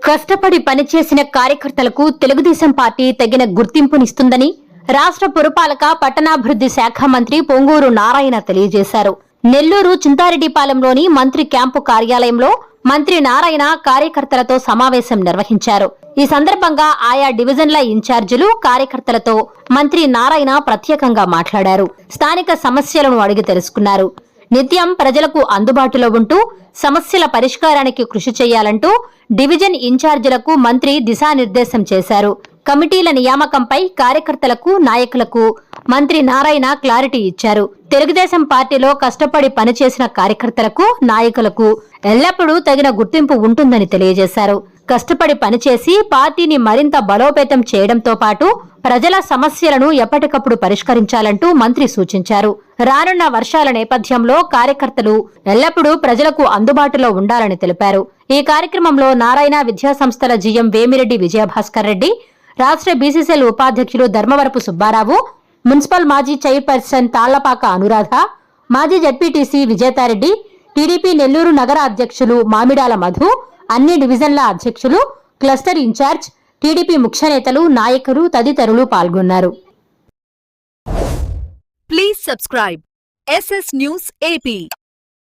కష్టపడి పనిచేసిన కార్యకర్తలకు తెలుగుదేశం పార్టీ తగిన గుర్తింపునిస్తుందని రాష్ట్ర పురపాలక పట్టణాభివృద్ధి శాఖ మంత్రి పొంగూరు నారాయణ తెలియజేశారు. నెల్లూరు చింతారెడ్డిపాలెంలోని మంత్రి క్యాంపు కార్యాలయంలో మంత్రి నారాయణ కార్యకర్తలతో సమావేశం నిర్వహించారు. ఈ సందర్భంగా ఆయా డివిజన్ల ఇన్ఛార్జీలు కార్యకర్తలతో మంత్రి నారాయణ ప్రత్యేకంగా మాట్లాడారు. స్థానిక సమస్యలను అడిగి తెలుసుకున్నారు. నిత్యం ప్రజలకు అందుబాటులో ఉంటూ సమస్యల పరిష్కారానికి కృషి చేయాలంటూ డివిజన్ ఇన్ఛార్జీలకు మంత్రి దిశానిర్దేశం చేశారు. కమిటీల నియామకంపై కార్యకర్తలకు, నాయకులకు మంత్రి నారాయణ క్లారిటీ ఇచ్చారు. తెలుగుదేశం పార్టీలో కష్టపడి పనిచేసిన కార్యకర్తలకు, నాయకులకు ఎల్లప్పుడూ తగిన గుర్తింపు ఉంటుందని తెలియజేశారు. కష్టపడి పనిచేసి పార్టీని మరింత బలోపేతం చేయడంతో పాటు ప్రజల సమస్యలను ఎప్పటికప్పుడు పరిష్కరించాలంటూ మంత్రి సూచించారు. రానున్న వర్షాల నేపథ్యంలో కార్యకర్తలు ఎల్లప్పుడూ ప్రజలకు అందుబాటులో ఉండాలని తెలిపారు. ఈ కార్యక్రమంలో నారాయణ విద్యాసంస్థల జీఎం వేమిరెడ్డి విజయభాస్కర్ రెడ్డి, రాష్ట్ర బీసీసీఎల్ ఉపాధ్యక్షులు ధర్మవరపు సుబ్బారావు, మున్సిపల్ మాజీ చైర్పర్సన్ తాళ్లపాక అనురాధ, మాజీ జడ్పీటీసీ విజేతారెడ్డి, టీడీపీ నెల్లూరు నగర అధ్యక్షులు మామిడాల మధు, అన్ని డివిజన్ల అధ్యక్షులు, క్లస్టర్ ఇన్ఛార్జ్, టీడీపీ ముఖ్య నేతలు, నాయకులు తదితరులు పాల్గొన్నారు. Please subscribe SS News AP.